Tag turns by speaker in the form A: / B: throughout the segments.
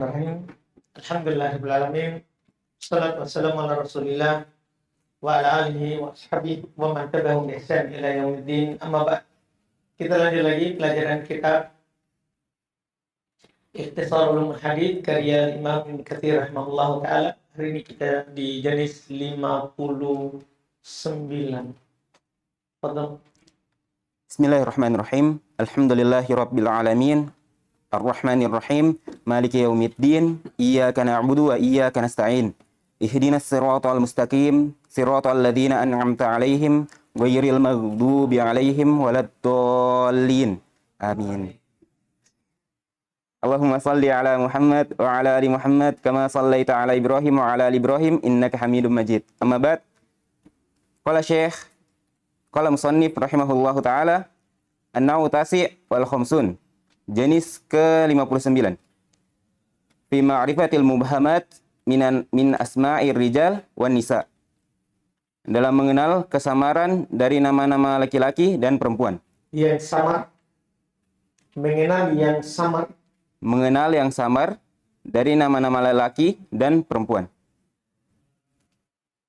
A: Bismillahirrahmanirrahim. Alhamdulillahirabbil alamin. Wassalatu wassalamu ala Rasulillah wa ala alihi wa ashabihi wa man tabi'ahum bi ihsan ila yaumiddin. Amma ba'd. Kita lanjut lagi pelajaran kitab Ikhtisar Ulumul Hadits karya Imam Ibnu Katsir rahimahullahu taala. Hari ini kita di jenis 59. Fadhal.
B: Bismillahirrahmanirrahim. Alhamdulillahirabbil alamin. Ar-Rahmanir-Rahim. Maliki yaumiddin. Iyyaka na'budu wa iyyaka nasta'in. Ihdinas siratal mustaqim. Siratal ladzina an'amta 'alaihim ghairil maghdubi 'alaihim waladdallin. Amin. Allahumma salli ala Muhammad wa ala ali Muhammad kama sallaita ala Ibrahim wa ala ali Ibrahim innaka Hamidum Majid. Amma ba'd. Qala Syekh qala musannif rahimahullahu taala an-nawu tasi' wal khamsun. Jenis ke-59. Fi ma'rifatil mubhamat min asma'ir rijal wan nisa. Dalam mengenal kesamaran dari nama-nama laki-laki dan perempuan.
A: Yang samar. Mengenal yang samar.
B: Mengenal yang samar dari nama-nama laki dan perempuan.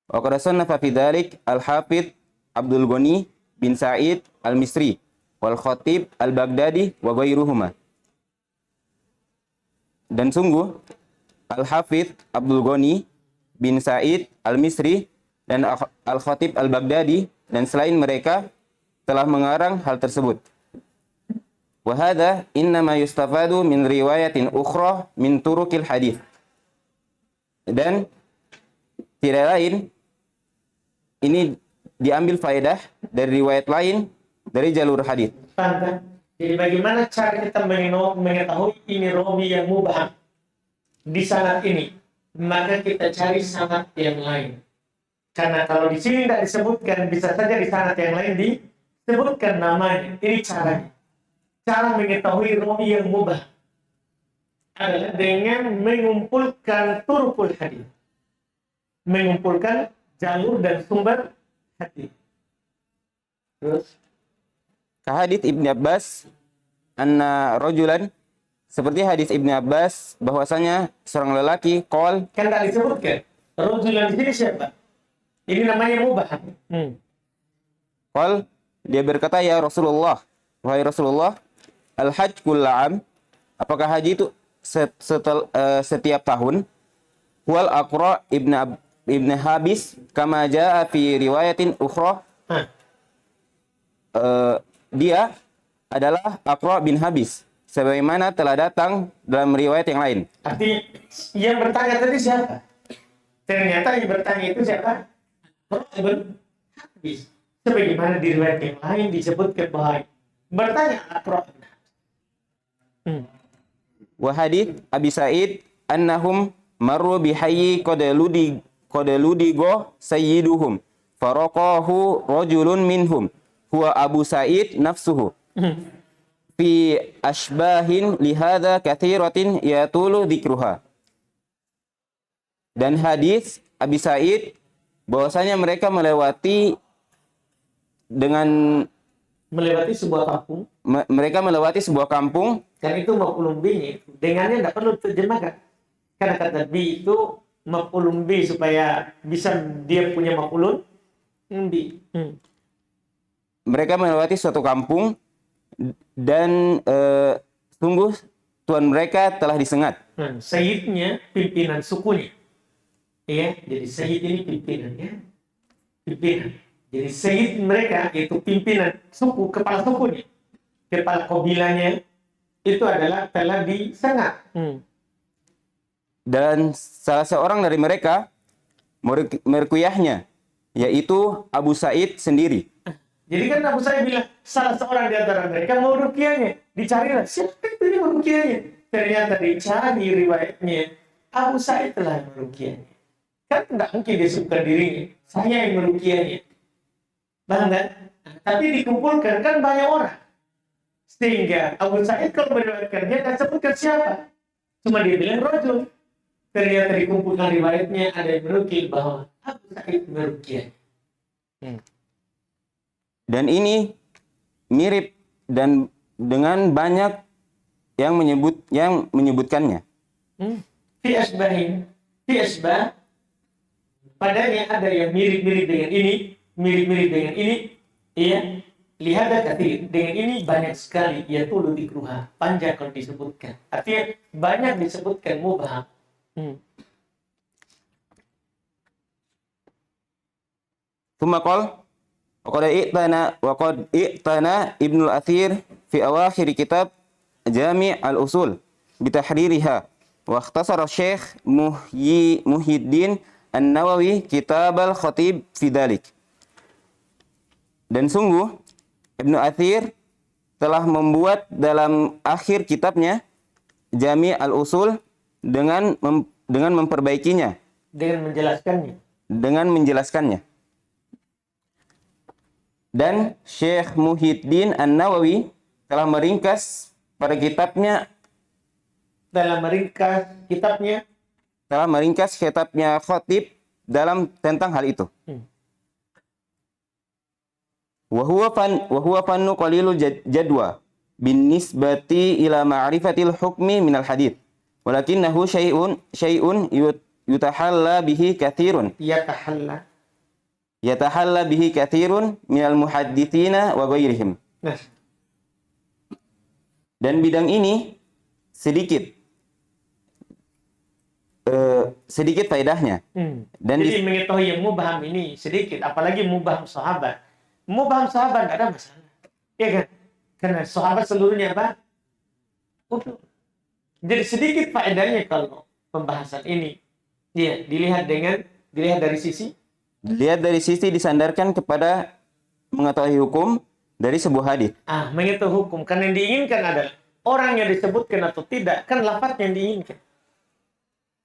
B: Wa qad sannafa fi dzalik al-Hafidz Abdul Ghani bin Sa'id al-Misri wal Khatib al-Baghdadi wa ghairuhuma. Dan sungguh Al-Hafidz Abdul Ghani bin Sa'id al-Misri dan Al-Khatib al-Baghdadi dan selain mereka telah mengarang hal tersebut. Wa hadza innama yustafadu min riwayatin ukhra min turuqil hadits. Dan tidak lain ini diambil faedah dari riwayat lain dari jalur hadis.
A: Jadi bagaimana cara kita mengetahui ini rawi yang mubham di sanad ini? Maka kita cari sanad yang lain. Karena kalau di sini tidak disebutkan, bisa saja di sanad yang lain disebutkan namanya. Ini caranya. Cara mengetahui rawi yang mubham adalah dengan mengumpulkan turukul hadis. Mengumpulkan jalur dan sumber hadis. Terus
B: Hadits Ibnu Abbas anna rajulan, seperti hadis Ibnu Abbas bahwasanya seorang lelaki qol,
A: kan tidak disebutkan rajulan di sini siapa? Ini namanya mubham.
B: Qol, dia berkata, ya Rasulullah, wahai Rasulullah, al-hajj kullam, apakah haji itu setiap tahun? Wal Aqra ibn Habis kama jaa fi riwayatin ukhra. Dia adalah Aqra bin Habis, sebagaimana telah datang dalam riwayat yang lain.
A: Artinya yang bertanya tadi siapa? Ternyata yang bertanya itu siapa? Aqra bin Habis. Sebagaimana di riwayat yang lain disebutkan bahwa bertanya Aqra bin Habis.
B: Wa hadits Abi Sa'id annahum marru bihayyi qadaludigo sayyiduhum faraqahu rajulun minhum huwa Abu Sa'id nafsuhu fi ashbahin lihada kathiratin yatulu dzikruha. Dan hadis Abi Sa'id bahwasanya mereka melewati
A: sebuah kampung.
B: Mereka melewati sebuah kampung.
A: Dan itu maf'ulun bihi. Dengannya tidak perlu terjemahkan. Karena kata bi itu maf'ulun bi supaya bisa dia punya maf'ulun bi.
B: Mereka melewati suatu kampung dan sungguh tuan mereka telah disengat.
A: Sayyidnya pimpinan sukunya. Ya, jadi sayyid ini pimpinannya. Pimpinan. Jadi sayyid mereka itu pimpinan suku, kepala sukunya. Kepala kabilanya itu adalah telah disengat.
B: Dan salah seorang dari mereka merkuyahnya, yaitu Abu Sa'id sendiri.
A: Jadi kan Abu Sa'id bilang, salah seorang di antara mereka mau ruqyahnya. Dicarilah, siapa itu yang meruqyahnya? Ternyata dicari riwayatnya, Abu Sa'id telah meruqyahnya. Kan tidak mungkin disebutkan dirinya, saya yang meruqyahnya. Paham kan? Tapi dikumpulkan kan banyak orang. Sehingga Abu Sa'id kalau meriwayatkan dia tak sebutkan siapa. Cuma dia bilang rajul. Ternyata dikumpulkan riwayatnya ada yang menukil bahwa Abu Sa'id meruqyahnya.
B: Dan ini mirip dan dengan banyak yang menyebutkannya.
A: Fi asbahin, fi asbah, padanya ada yang mirip-mirip dengan ini, mirip-mirip dengan ini, iya. Lihat kathir, dengan ini banyak sekali, ya tulu dikruha, panjang kalau disebutkan. Artinya banyak disebutkan mubham.
B: ثم قال وقد ائتنى ابن الأثير في أواخر كتاب جامع الأصول بتحريرها واختصر الشيخ محي الدين النووي كتاب الخطيب في ذلك. Dan sungguh Ibnu Athir telah membuat dalam akhir kitabnya Jami' al-Usul dengan memperbaikinya, dengan menjelaskannya. Dan Syekh Muhyiddin An-Nawawi telah meringkas pada kitabnya Khatib dalam tentang hal itu. Wa huwa fannu qalilul jadwa bin nisbati ila ma'rifatil hukmi minal hadits. Walakinnahu syai'un yutahalla bihi katsirun. Yatahalla bihi katsirun minal muhadditsina wa ghairihim. Dan bidang ini sedikit faedahnya. Dan
A: jadi mengetahui yang mubham ini sedikit, apalagi mubham sahabat. Mubham sahabat tidak ada masalah, ya kan? Karena sahabat seluruhnya apa? Utuh. Jadi sedikit faedahnya kalau pembahasan ini. Ya, dilihat dari sisi disandarkan kepada mengetahui hukum dari sebuah hadis. Mengetahui hukum. Karena yang diinginkan adalah orang yang disebutkan atau tidak, kan lafaz yang diinginkan.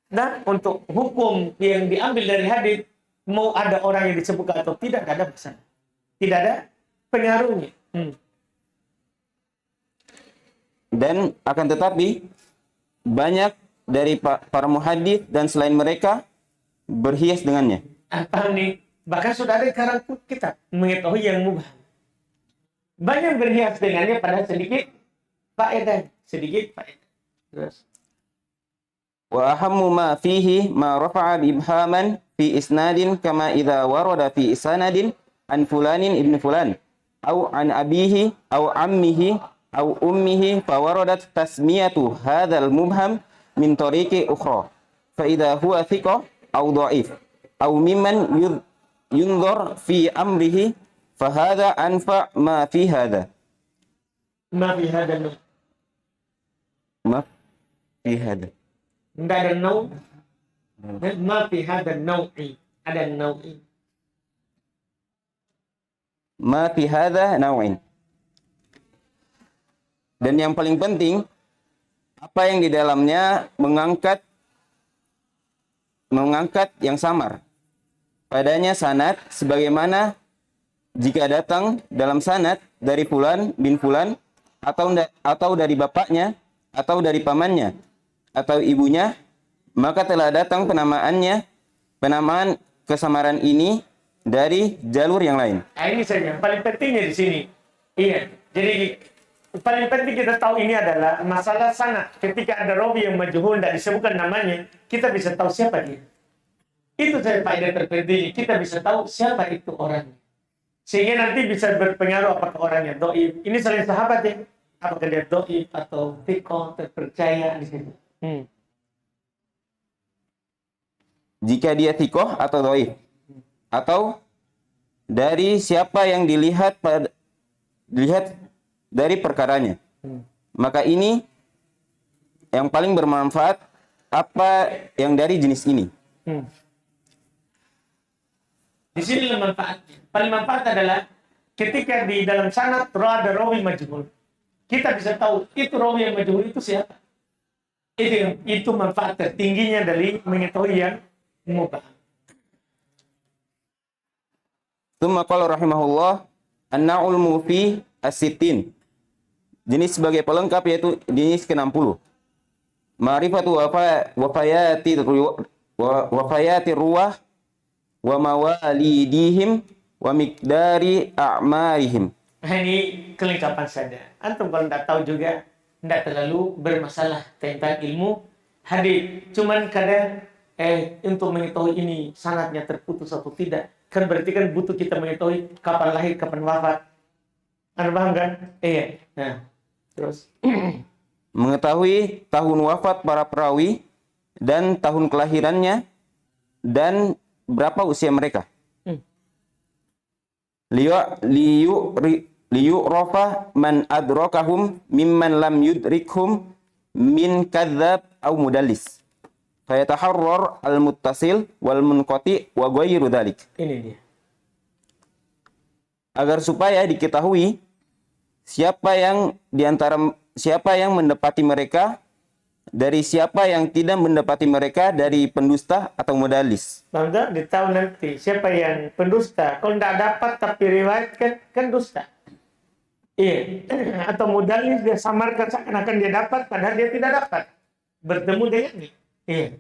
A: Dan untuk hukum yang diambil dari hadis, mau ada orang yang disebutkan atau tidak ada masalah. Tidak ada pengaruhnya.
B: Dan akan tetapi banyak dari para muhadits dan selain mereka berhias dengannya.
A: Apa nih? Bahkan sudah ada karang kitab mengetahui yang mubham. Banyak berhias dengannya pada sedikit faedah. Terus.
B: Wa ahammu ma fihi ma rafa'a ibhaman fi isnadin kama idza warada fi sanadin an fulanin ibn fulan au an abihi au ammihi au ummihi fa waradat tasmiyatu hadzal mubham min tariqi ukhra fa idza huwa thiqah au dha'if au mimman yunzar fi amrihi fa hadza anfa ma fi hadza
A: Ma fi hadha enggak ada nau. Ma fi hadha nau'i. Ada nau'i.
B: Ma fi hadha naw'in. Dan yang paling penting, apa yang di dalamnya mengangkat yang samar. Padanya sanad, sebagaimana jika datang dalam sanad dari fulan bin fulan, atau dari bapaknya, atau dari pamannya, atau ibunya, maka telah datang penamaan kesamaran ini dari jalur yang lain.
A: Ini saja paling pentingnya di sini. Iya, jadi paling penting kita tahu ini adalah masalah sanad. Ketika ada rawi yang majhul tidak disebutkan namanya, kita bisa tahu siapa dia. Itu saja faedah terpenting. Kita bisa tahu siapa itu orangnya. Sehingga nanti bisa berpengaruh apakah orangnya dhaif. Ini selain sahabat ya. Apakah dia dhaif atau thiqah, terpercaya di situ.
B: Jika dia thiqah atau dhaif, atau dari siapa yang dilihat dari perkaranya, maka ini yang paling bermanfaat apa yang dari jenis ini.
A: Di sini manfaatnya. Paling manfaat adalah ketika di dalam sanad ada rawi majhul. Kita bisa tahu itu rawi yang majhul itu siapa. Itu manfaat tertingginya dari mengetahui yang mubham.
B: Tsumma qala rahimahullah an-na'ul mufi as-sittin. Jenis sebagai pelengkap yaitu jenis ke-60. Ma'rifatu wafayati ruwah wa mawalidihim wa miqdari a'marihim.
A: Ini kelengkapan saja. Antum kalau tidak tahu juga tidak terlalu bermasalah tentang ilmu hadir. Cuman kadang untuk mengetahui ini sanadnya terputus atau tidak, kan berarti kan butuh kita mengetahui kapan lahir, kapan wafat. Anda paham kan? Iya. Nah, terus
B: Mengetahui tahun wafat para perawi dan tahun kelahirannya dan berapa usia mereka. Liyu rofa man adrokahum mimman lam yudrikhum min kadzab au mudallis. Fayataharrar al-muttasil wal munqati wa ghairu dzalik.
A: ini dia.
B: Agar supaya diketahui siapa yang mendapati mereka dari siapa yang tidak mendapati mereka dari pendusta atau mudallis.
A: Bangga ditahu nanti siapa yang pendusta. Kalau tidak dapat tapi riwayat kan dusta. Iya. Atau mudallis dia samarkan seakan-akan dia dapat padahal dia tidak dapat. Bertemu dengan dia. Iya.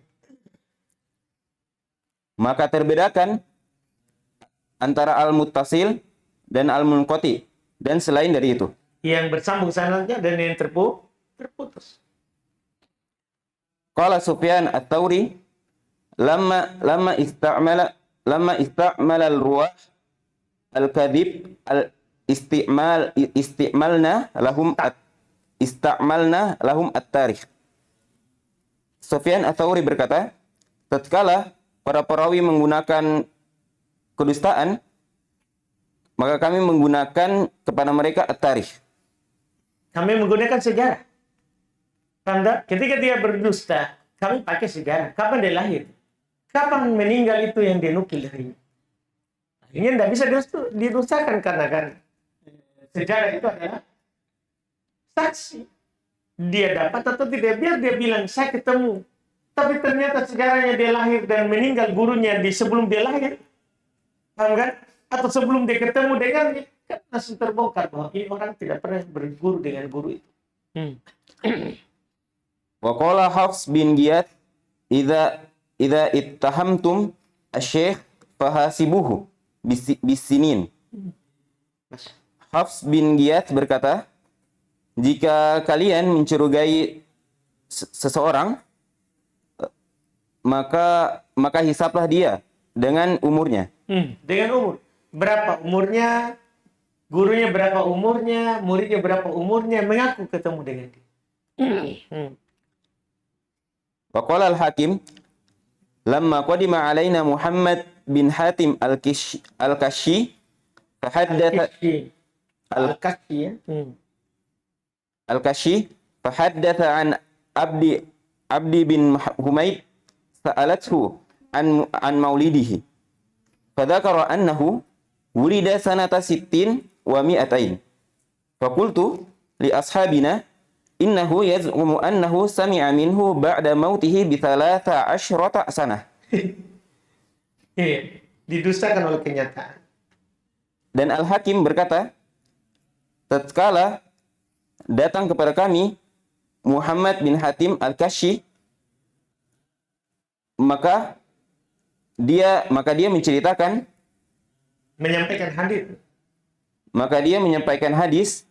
B: Maka terbedakan antara al-muttasil dan al-munqati dan selain dari itu.
A: Yang bersambung sanadnya dan yang terputus.
B: Qala Sufyan Ats-Tsauri lamma istamala al-ruwah al-kadhib istimalna lahum at-tarikh. Sufyan Ats-Tsauri berkata, tatkala para perawi menggunakan kedustaan, maka kami menggunakan kepada mereka at-tarikh.
A: Kami menggunakan sejarah. Tanda ketika dia berdusta, kami pakai sejarah. Kapan dia lahir? Kapan meninggal itu yang dia nukil darinya. Ini tidak bisa didustakan karena kan sejarah itu adalah saksi. Dia dapat atau tidak, biar dia bilang saya ketemu. Tapi ternyata sejarahnya dia lahir dan meninggal gurunya di sebelum dia lahir. Paham kan? Atau sebelum dia ketemu dengannya, kan langsung terbongkar bahwa ini orang tidak pernah berguru dengan guru itu.
B: Wa qala Hafs bin Ghiyath idza ittahamtum asy-syekh fahasibuhu bisinin. Hafs bin Ghiyath berkata, jika kalian mencurigai seseorang, maka hisaplah dia dengan umurnya.
A: Dengan umur. Berapa umurnya, gurunya berapa umurnya, muridnya berapa umurnya, mengaku ketemu dengan dia.
B: Wa qala al-Hakim lamma qadima alaina Muhammad bin Hatim al-Kashi fahaddatha
A: Al-Kashi ya.
B: Al-Kashi fahaddatha an Abdi bin Humaid sa'alathu an maulidihi fadzakara annahu wulida sanata 60 wa 200. Faqultu li ashabina innahu yaz'umu annahu sami'a minhu ba'da mautihi bi 13 sanah.
A: Iya, didustakan oleh kenyataan.
B: Dan Al-Hakim berkata, tatkala datang kepada kami Muhammad bin Hatim al-Kashi, maka dia menceritakan,
A: Menyampaikan hadis.
B: maka dia menyampaikan hadis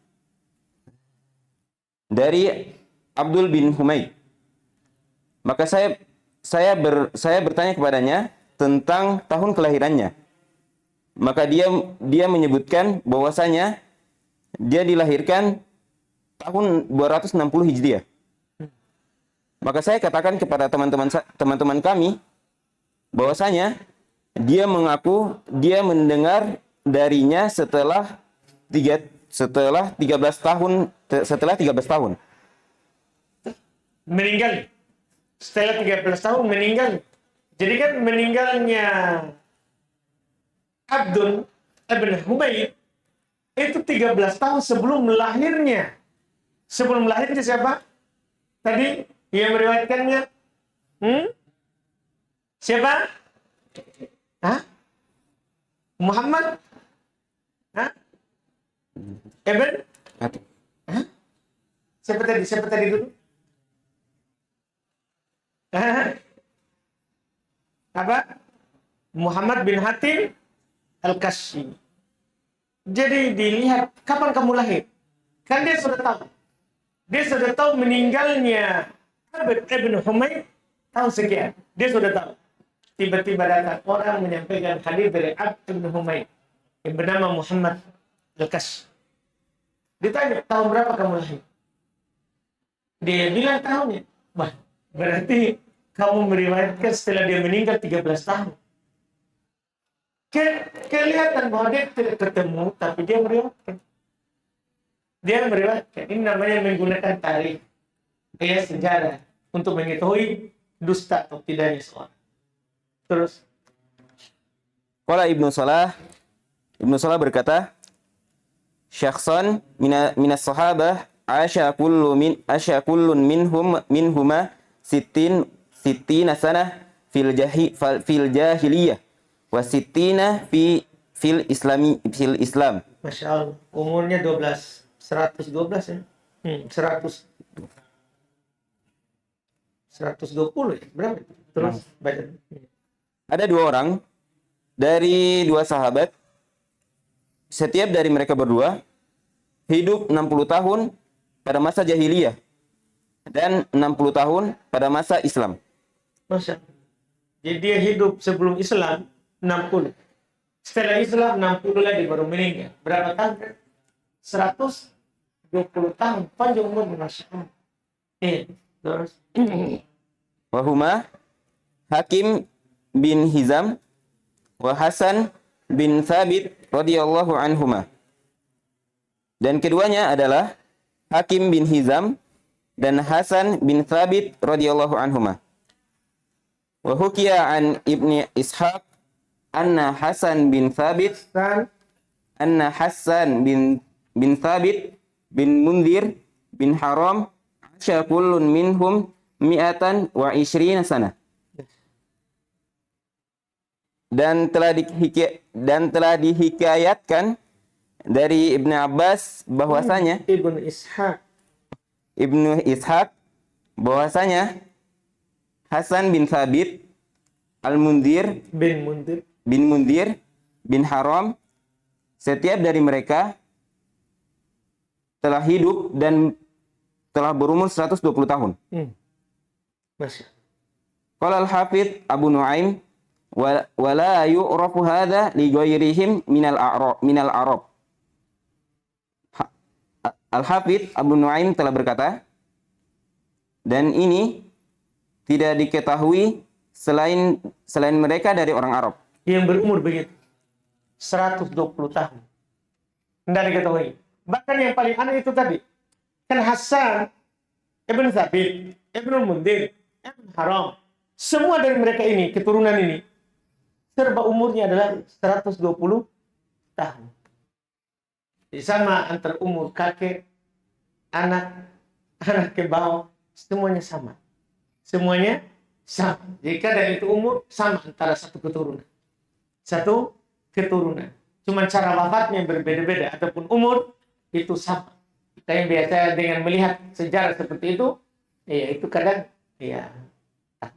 B: dari Abdul bin Humaid. Maka saya bertanya kepadanya tentang tahun kelahirannya. Maka dia menyebutkan bahwasanya dia dilahirkan tahun 260 Hijriah. Maka saya katakan kepada teman-teman kami bahwasanya dia mengaku dia mendengar darinya setelah 13 tahun.
A: Meninggal. Setelah 13 tahun meninggal. Jadi kan meninggalnya Abdul bin Humaid itu 13 tahun sebelum lahirnya. Sebelum lahirnya siapa? Tadi yang meriwayatkannya? Siapa? Hah? Muhammad? Hah? Ibn? Hah? Siapa tadi dulu? Hah? Apa? Muhammad bin Hatim al-Kashi. Jadi dilihat kapan kamu lahir. Kan dia sudah tahu. Dia sudah tahu meninggalnya Thabit ibn Humaid tahun sekian. Dia sudah tahu. Tiba-tiba datang orang menyampaikan hadis dari Abd ibn Humaid yang bernama Muhammad Al-Kash. Ditanya, tahun berapa kamu lahir? Dia bilang tahunnya. Wah, berarti kamu meriwayatkan setelah dia meninggal 13 tahun. Kelihatan bahwa dia tidak ketemu, tapi dia meriwayatkan. Dia meriwayatkan. Ini namanya menggunakan tarikh, sejarah, untuk mengetahui dusta atau tidaknya seorang. Terus,
B: Qala Ibnu Salah berkata, syakhsan minas sahabah asya kullun minhuma sittina sanah fil jahiliyah wa sittina fil Islam.
A: Masya Allah, umurnya 112 ya. 120 ya, berapa? Terus baca.
B: Ada dua orang dari dua sahabat, setiap dari mereka berdua hidup 60 tahun pada masa jahiliyah dan 60 tahun pada masa Islam.
A: Masya Allah. Jadi dia hidup sebelum Islam 60. Setelah Islam 60 lagi baru meninggal. Berapa tahun? 120 tahun. Panjang umur, Masya Allah. Terus.
B: Wahuma Hakim bin Hizam wa Hasan bin Thabit radhiyallahu anhuma. Dan keduanya adalah Hakim bin Hizam dan Hasan bin Thabit radhiyallahu anhuma. Wa hukiya an Ibni Ishaq anna Hasan bin Thabit bin Thabit bin Munzir bin Haram asya kullun minhum mi'atan wa ishrina sana. Dan telah dihikayatkan dari Ibnu Abbas bahwasanya Ibnu Ishaq bahwasanya Hasan bin Thabit Al-Munzir bin Munzir bin Haram setiap dari mereka telah hidup dan telah berumur 120 tahun.
A: Masya.
B: Qala al-Hafidz Abu Nuaim wa la yu'rafu hadza li ghairihim minal Arab. Al-Hafidz Abu Nuaim telah berkata, dan ini tidak diketahui selain mereka dari orang Arab
A: Yang berumur begitu 120 tahun. Tidak diketahui. Bahkan yang paling aneh itu tadi. Kan Hasan Ibn Thabit, Ibn Munzir, Ibn Haram. Semua dari mereka ini, keturunan ini, serba umurnya adalah 120 tahun. Di sama antara umur kakek, anak ke bawah, semuanya sama. Semuanya sama. Jika dari itu umur, sama antara satu keturunan. Satu keturunan. Cuma cara wafatnya berbeda-beda. Ataupun umur, itu sama. Kita yang biasa dengan melihat sejarah seperti itu, ya itu kadang, ya,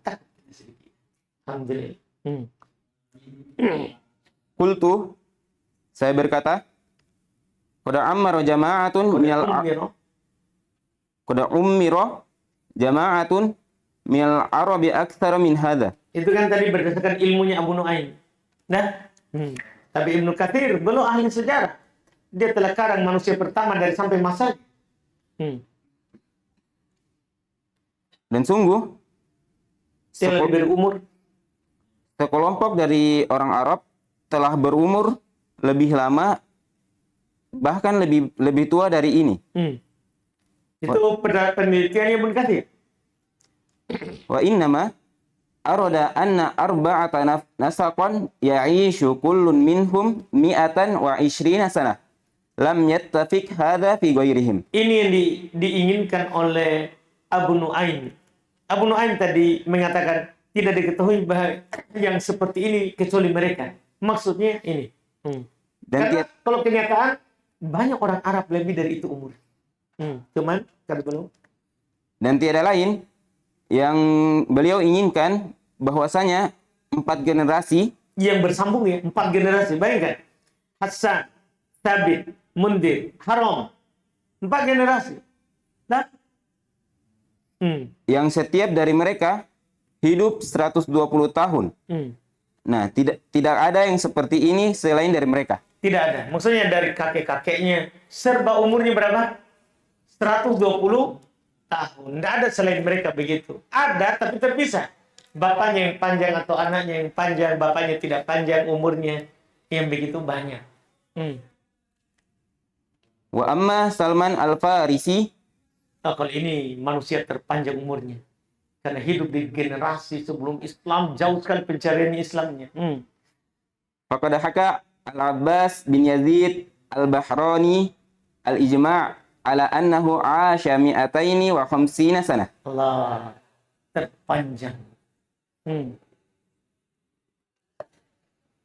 A: tak sedikit. Alhamdulillah.
B: Qultu, saya berkata, qad ammara jama'atun minal arabi aktsara min hadza.
A: Itu kan tadi berdasarkan ilmunya Abu Nuaim. Nah, tapi Ibnu Katsir belum ahli sejarah. Dia telah karang manusia pertama dari sampai masa.
B: Dan sungguh
A: Dia lebih berumur.
B: sekelompok dari orang Arab telah berumur lebih lama, bahkan lebih tua dari ini.
A: Itu penelitiannya Ibnu Katsir.
B: Wa innama arada anna arba'ata nasaqan ya'ishu kullun minhum mi'atan wa ishrina sanah. Lam yattafiq hadha fi ghairihim.
A: Ini yang diinginkan oleh Abu Nuaim. Abu Nuaim tadi mengatakan tidak diketahui bahwa yang seperti ini kecuali mereka. Maksudnya ini. Karena kalau kenyataan banyak orang Arab lebih dari itu umur. Cuman kata beliau.
B: Dan tiada lain yang beliau inginkan bahwasanya 4 generasi
A: yang bersambung ya, 4 generasi. Bayangkan. Hasan, Thabit, Munzir, Haram. 4 generasi. Dan
B: yang setiap dari mereka hidup 120 tahun. Nah, tidak ada yang seperti ini selain dari mereka.
A: Tidak ada. Maksudnya dari kakek-kakeknya serba umurnya berapa? 120 tahun. Tidak ada selain mereka begitu. Ada tapi terpisah. Bapaknya yang panjang atau anaknya yang panjang, bapaknya tidak panjang umurnya yang begitu banyak.
B: Wa amma Salman Al-Farisi,
A: Kalau ini manusia terpanjang umurnya. Karena hidup di generasi sebelum Islam, jauh sekali pencarian Islamnya.
B: faqad haka Al-Abbas bin Yazid Al-Bahrani al-ijma' ala annahu 'asha mi'ataini wa khamsina sanah.
A: Allah, terpanjang.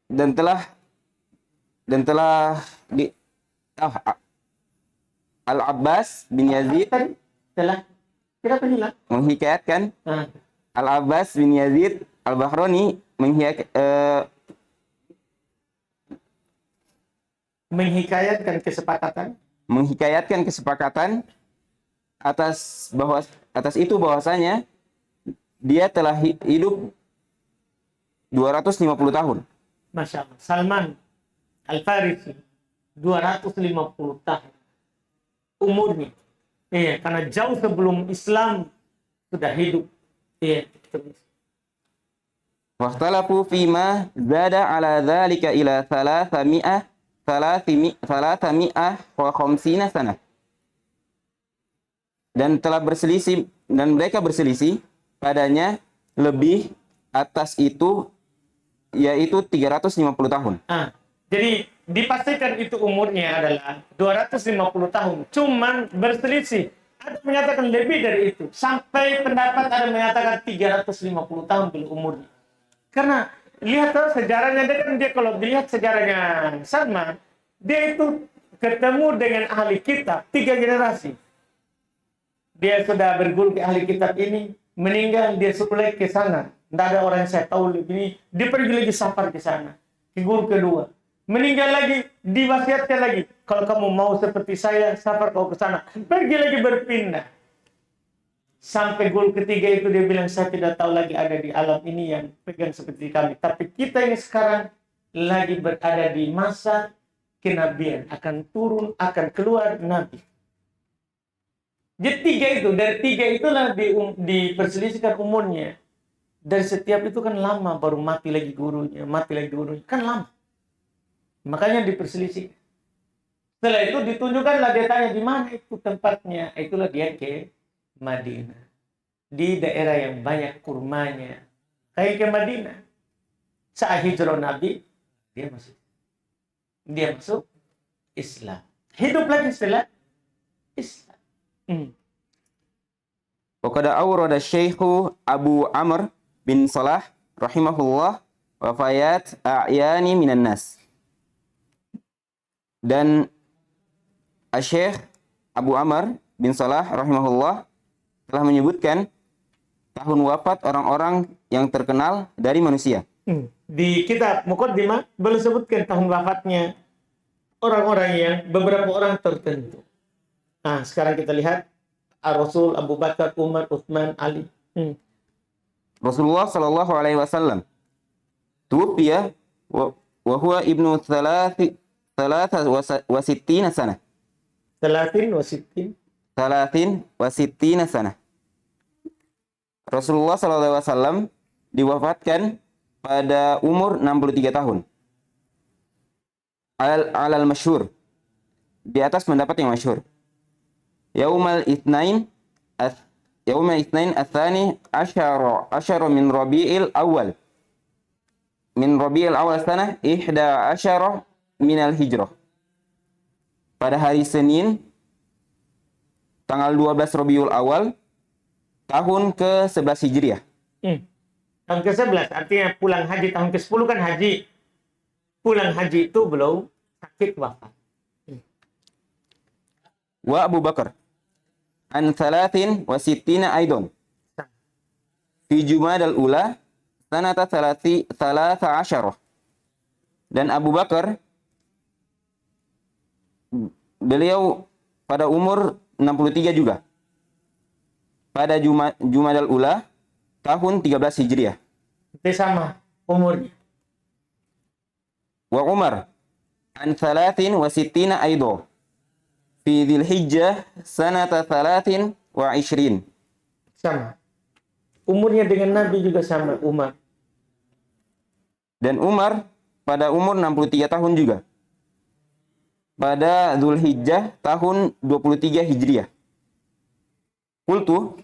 B: Dan telah di Al-Abbas bin Yazid
A: Telah kita hilang.
B: menghikayatkan Al-Abbas bin Yazid Al-Bahrani menghikayatkan kesepakatan atas itu bahwasanya dia telah hidup 250 tahun.
A: Masya Allah. Salman Al-Farisi 250 tahun umurnya. Iya, karena jauh sebelum Islam sudah hidup. Iya, terus.
B: Wahtalafu fima zada ala dzalika ila 300 wa khamsina sanah. Dan mereka berselisih padanya lebih atas itu, yaitu 350 tahun.
A: Jadi dipastikan itu umurnya adalah 250 tahun. Cuman berselisih. Ada menyatakan lebih dari itu. Sampai pendapat ada menyatakan 350 tahun dulu umurnya. Karena lihat sejarahnya, dia kalau dilihat sejarahnya Salman, dia itu ketemu dengan ahli kitab 3 generasi. Dia sudah berguru ke ahli kitab ini, meninggal, dia sudah ke sana. Tidak ada orang yang saya tahu lebih. Dia pergi lagi safar ke sana, ke guru kedua. Meninggal lagi, diwasiatkan lagi. Kalau kamu mau seperti saya, safar kau ke sana. Pergi lagi berpindah. Sampai guru ketiga itu dia bilang, saya tidak tahu lagi ada di alam ini yang pegang seperti kami. Tapi kita ini sekarang lagi berada di masa kenabian. Akan turun, akan keluar nabi. Jadi 3 itu, dari 3 itulah diperselisihkan umurnya. Dari setiap itu kan lama, baru mati lagi gurunya, kan lama. Makanya diperselisih. Setelah itu ditunjukkanlah, dia tanya di mana itu tempatnya. Itulah dia ke Madinah. Di daerah yang banyak kurmanya. Kayak ke Madinah. Saat hijrah Nabi, dia masuk Islam. Hidup lagi setelah Islam.
B: Waqad awrada Syekhu Abu Amr bin Salah rahimahullah wafayat a'yani minan nas. Dan Syekh Abu Amr bin Salah rahimahullah telah menyebutkan tahun wafat orang-orang yang terkenal dari manusia.
A: Di kitab Muqaddimah belum sebutkan tahun wafatnya orang-orang yang beberapa orang tertentu. Nah, sekarang kita lihat Rasul, Abu Bakar, Umar, Utsman, Ali.
B: Rasulullah sallallahu alaihi wasallam tuwfiya wa huwa ibnu 63 sana.
A: 63
B: sana. Rasulullah sallallahu alaihi wasallam diwafatkan pada umur 63 tahun. Alal masyhur, di atas pendapat yang masyhur. Yaumal Itsnain Ats-Tsani asyara min Rabi'il Awal. Min Rabi'il Awal sanah 11 minal hijrah. Pada hari Senin tanggal 12 Rabiul Awal tahun ke-11 Hijriah.
A: Tahun ke-11 artinya pulang haji. Tahun ke-10 kan haji. Pulang haji itu belum sakit wafat.
B: Wa Abu Bakar an 63 aidon fi Jumadal Ula sanata 13. Dan Abu Bakar beliau pada umur 63 juga. pada Jumadal Ula tahun 13 Hijriah.
A: Itu sama umurnya.
B: Wa Umar an 63 aido fi Dzulhijjah sanata 23.
A: Sama. Umurnya dengan Nabi juga sama, Umar.
B: Dan Umar pada umur 63 tahun juga. Pada Dzulhijjah tahun 23 Hijriah. Qultu,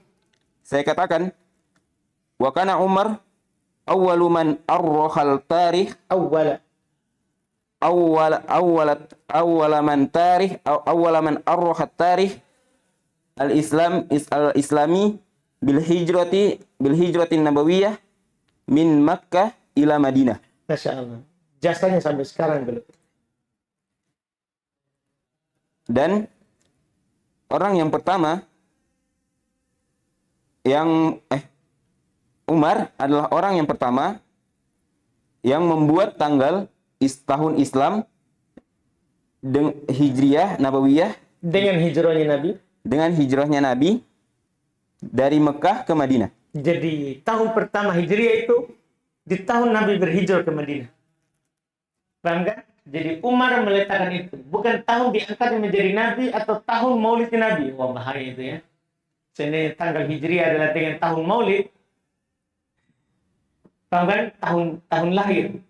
B: saya katakan, wa kana Umar awwalu man arrohal tarikh awwala man arrohat tarikh al-islami bil hijrati nabawiyah min Makkah ila Madinah.
A: Masya Allah. Jasanya sampai sekarang belum.
B: Dan orang yang pertama Umar adalah orang yang pertama yang membuat tanggal tahun Islam Hijriyah Nabawiyah
A: Dengan
B: hijrahnya Nabi dari Mekah ke Madinah.
A: Jadi tahun pertama Hijriah itu di tahun Nabi berhijrah ke Madinah. Paham kan? Jadi Umar meletakkan itu. Bukan tahun diangkat menjadi Nabi atau tahun maulid Nabi. Wah, bahaya itu ya. Sini tanggal Hijriah adalah dengan tahun maulid. Paham kan? Tahun lahir.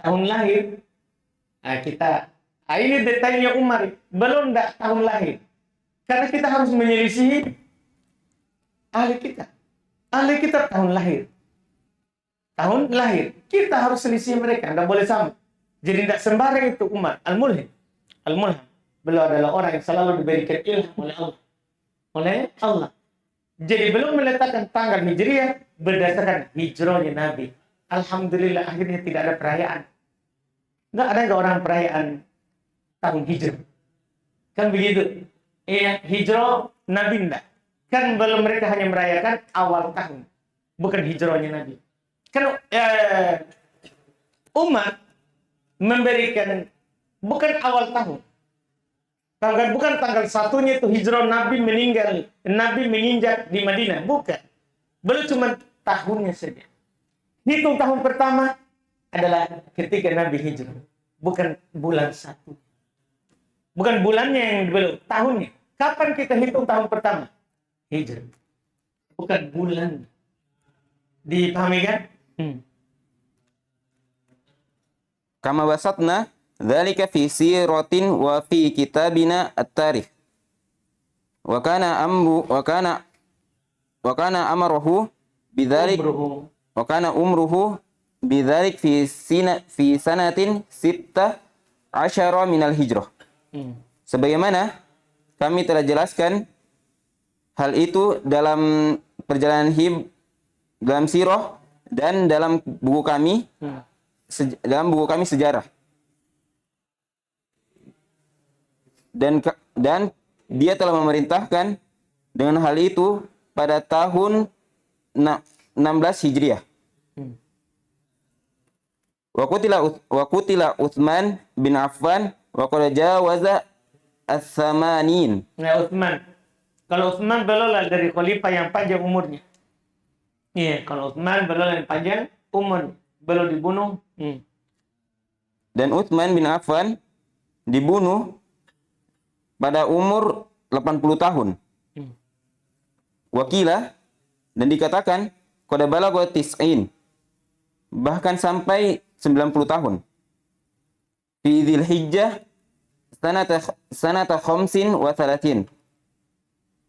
A: Tahun lahir. Nah, ini detailnya Umar. Belum enggak tahun lahir. Karena kita harus menyelisihi ahli kita. Ahli kita tahun lahir. Tahun lahir. Kita harus selisih mereka. Enggak boleh sama. Jadi tidak sembarang itu Umar. Al-Mulham. Beliau adalah orang yang selalu diberikan ilham oleh Allah. Jadi belum meletakkan tanggal Hijriah berdasarkan hijrahnya Nabi. Alhamdulillah akhirnya tidak ada perayaan. Nggak ada orang perayaan tahun hijrah. Kan begitu. Iya, hijrah Nabi enggak. Kan belum, mereka hanya merayakan awal tahun. Bukan hijrahnya Nabi. Kan Umar memberikan bukan awal tahun. Bukan tanggal satunya itu hijrah Nabi meninggal. Nabi menginjak di Madinah. Bukan. Belum cuma tahunnya saja. Hitung tahun pertama adalah ketika Nabi hijrah. Bukan bulan satu. Bukan bulannya yang belum. Tahunnya. Kapan kita hitung tahun pertama? Hijrah. Bukan bulan. Dipahami kan?
B: Kama wasatna dzalika fi siratin wa fi kitabina at-tarikh. Wa kana amruhu bidzalik wa kana umruhu bidzalik fi sanatin 16 minal hijrah. Sebagaimana kami telah jelaskan hal itu dalam perjalanan dalam sirah dan dalam buku kami sejarah. Dan dia telah memerintahkan dengan hal itu pada tahun 16 Hijriah. Wa qutila Utsman bin Affan wa qad jawaza as-samanin.
A: Nah, Utsman. Kalau Utsman beliau dari khalifah yang panjang umurnya. Iya, kalau Utsman beliau yang panjang umur, beliau dibunuh.
B: Dan Utsman bin Affan dibunuh pada umur 80 tahun. Wakilah, dan dikatakan qad balagha tis'in, bahkan sampai 90 tahun. Fi Dzulhijjah sanata khamsin wa thalathin,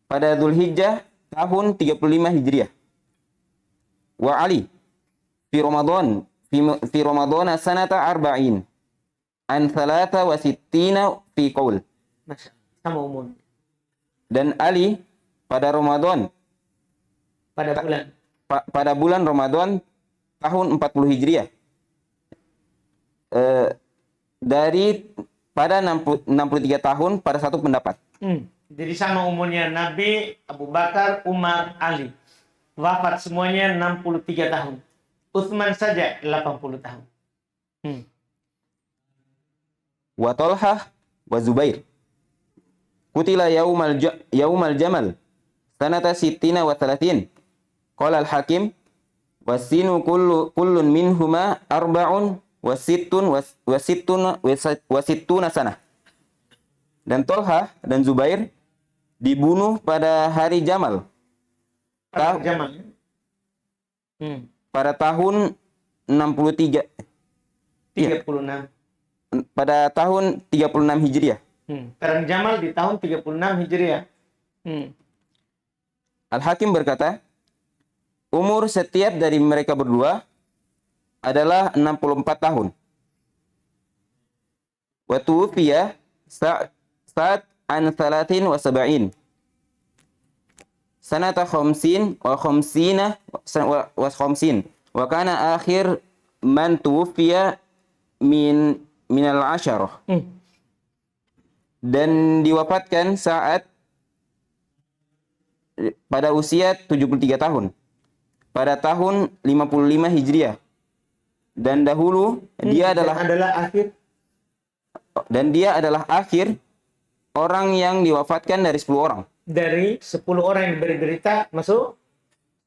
B: pada Dzulhijjah tahun 35 Hijriah. Wa Ali fi Ramadan sanata arba'in an thalatha wa sittina fi qaul.
A: Sama umur.
B: Dan Ali pada Ramadan, pada bulan Ramadan tahun 40 Hijriah. Pada 63 tahun pada satu pendapat.
A: Jadi sama umurnya Nabi, Abu Bakar, Umar, Ali. Wafat semuanya 63 tahun. Utsman saja 80 tahun.
B: Wa Talhah wa Zubair. Kutila yaumal jamal sanata sittina wa thalathin. Qala al-Hakim wasinu kullun minhuma arba'un wasittuna sanah. Dan Tolha dan Zubair dibunuh pada hari Jamal.
A: Pada zaman.
B: Pada tahun 63.
A: 36.
B: Pada tahun 36 Hijriah.
A: Perang Jamal di tahun 36 Hijriah.
B: Al-Hakim berkata, umur setiap dari mereka berdua adalah 64 tahun. Wa tuwfiya Sa'ad an 30 wa 70. Sanata khamsin wa khamsin. Wa kana akhir man tuwfiya minal asyarah. Dan diwafatkan saat pada usia 73 tahun. Pada tahun 55 Hijriah. Dan dahulu dia adalah akhir orang yang diwafatkan dari 10 orang.
A: Dari 10 orang yang diberi berita masuk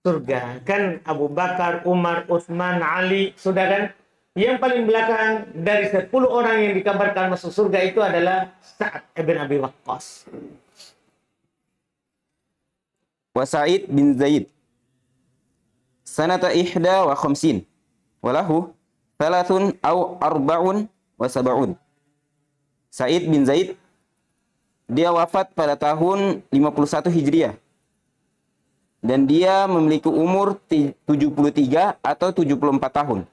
A: surga. Kan Abu Bakar, Umar, Utsman, Ali, sudah kan? Yang paling belakang dari 10 orang yang dikabarkan masuk surga itu adalah Sa'ad ibn Abi Waqqas.
B: Wa Sa'id bin Zaid. Sanata ihda wa khamsin. Walahu thalathun aw arba'un wa sab'un. Sa'id bin Zaid dia wafat pada tahun 51 Hijriah. Dan dia memiliki umur 73 atau 74 tahun.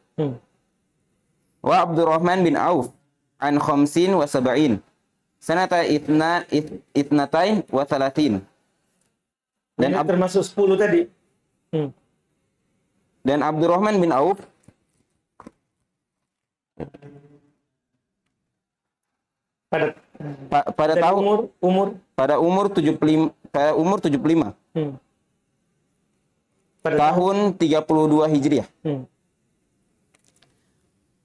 B: Wa Abdurrahman bin Auf an khamsin wa sab'in. Sanata itnatain wa thalathin.
A: Dan termasuk 10 tadi.
B: Dan Abdurrahman bin Auf pada tahun pada umur 75 pada tahun 32 Hijriah.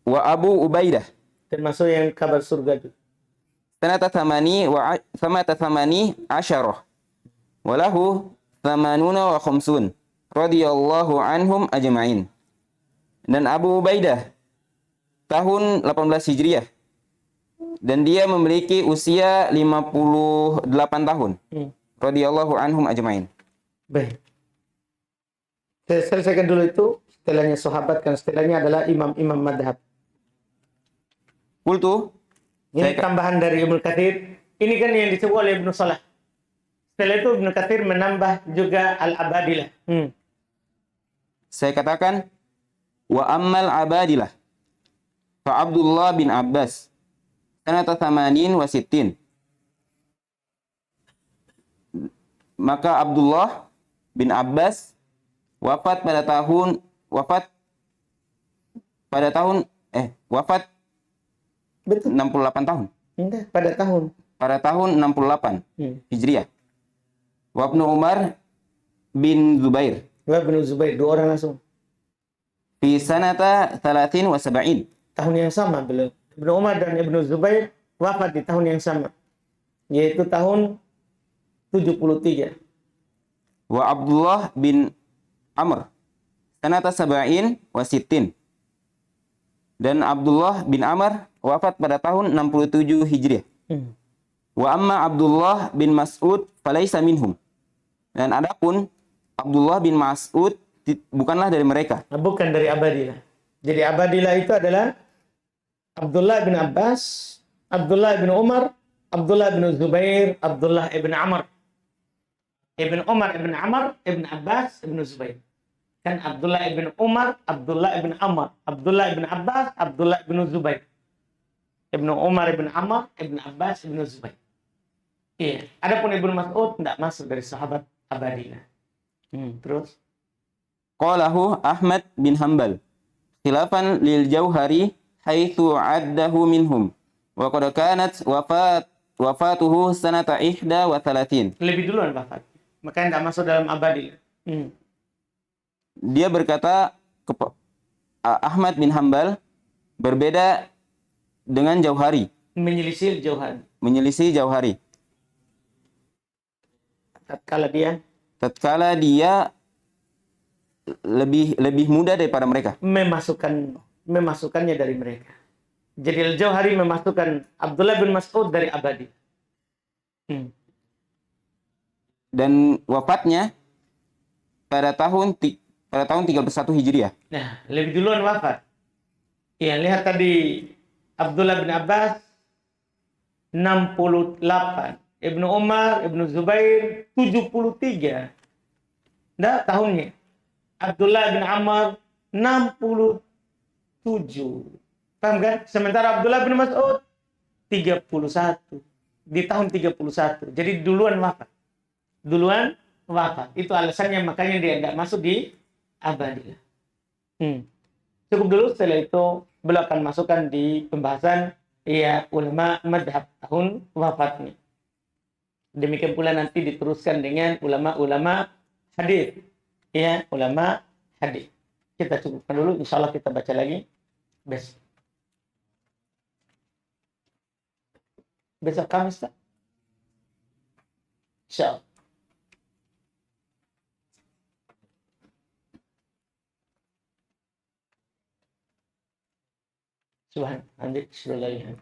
B: Wa Abu Ubaidah
A: termasuk yang kabar surga itu.
B: Sanata thamani asyarah. Walahu thamanuna wa khamsun radhiyallahu anhum ajma'in. Dan Abu Ubaidah tahun 18 Hijriah. Dan dia memiliki usia 58 tahun. Radhiyallahu anhum ajma'in.
A: Baik. Saya selesaikan dulu itu. Setelahnya sahabat, kan setelahnya adalah imam-imam madhab.
B: Qultu.
A: Ini tambahan dari Ibnu Katsir. Ini kan yang disebut oleh Ibnu Salah. Setelah itu Ibnu Katsir menambah juga al-abadilah.
B: Saya katakan, wa ammal abadilah. Fa Abdullah bin Abbas. Sanata thamanin wa sittin. Maka Abdullah bin Abbas wafat pada tahun 68 tahun.
A: Enggak, pada tahun
B: 68 Hijriah. Wa Ibnu Umar bin Zubair.
A: Dua orang langsung.
B: Fi sanata 30 wa 70.
A: Tahun yang sama beliau. Ibnu Umar dan Ibnu Zubair wafat di tahun yang sama, yaitu tahun 73.
B: Wa Abdullah bin Amr sanata 70 wa sittin. Dan Abdullah bin Amr wafat pada tahun 67 Hijriah. Wa amma Abdullah bin Mas'ud falaysa minhum. Dan adapun Abdullah bin Mas'ud bukanlah dari mereka.
A: Bukan dari abadilah. Jadi abadilah itu adalah Abdullah bin Abbas, Abdullah bin Umar, Abdullah bin Zubair, Abdullah ibn Amr. Ibn Umar, ibn Amr, ibn Abbas, ibn Zubair. Kan Abdullah ibn Umar, Abdullah ibn Amr, Abdullah ibn Abbas, Abdullah ibn Zubair. Ibn Umar, ibn Amr, ibn Abbas, ibn Zubair. Iya. Adapun Ibnu Mas'ud tidak masuk dari sahabat abadilah. Terus?
B: Qalahu Ahmad bin Hanbal. Khilafan lil Jauhari haitsu addahu minhum. Wa qad kanat wafatuhu sanata 31.
A: Lebih duluan wafat. Makanya tidak masuk dalam abadilah.
B: Dia berkata, Ahmad bin Hanbal berbeda dengan Jauhari.
A: Menyelisih Jauhari.
B: Tatkala tatkala dia lebih muda daripada mereka.
A: Memasukkannya dari mereka. Jadi Al-Jauhari memasukkan Abdullah bin Mas'ud dari Abadi.
B: Dan wafatnya pada tahun 31 Hijriah.
A: Nah, lebih duluan wafat. Ya, lihat tadi Abdullah bin Abbas 68, Ibnu Umar, Ibnu Zubair 73. Nah, tahunnya. Abdullah bin Amr 67. Paham kan? Sementara Abdullah bin Mas'ud 31. Di tahun 31. Jadi duluan wafat. Itu alasannya makanya dia nggak masuk di Abadiyah. Cukup dulu, setelah itu beliau akan masukkan di pembahasan ulama madhab tahun wafatnya. Demikian pula nanti diteruskan dengan ulama-ulama hadis. Ulama hadis. Kita cukupkan dulu, insya Allah kita baca lagi besok. Besok Kamis, tak? Insya Allah. Subhanallah.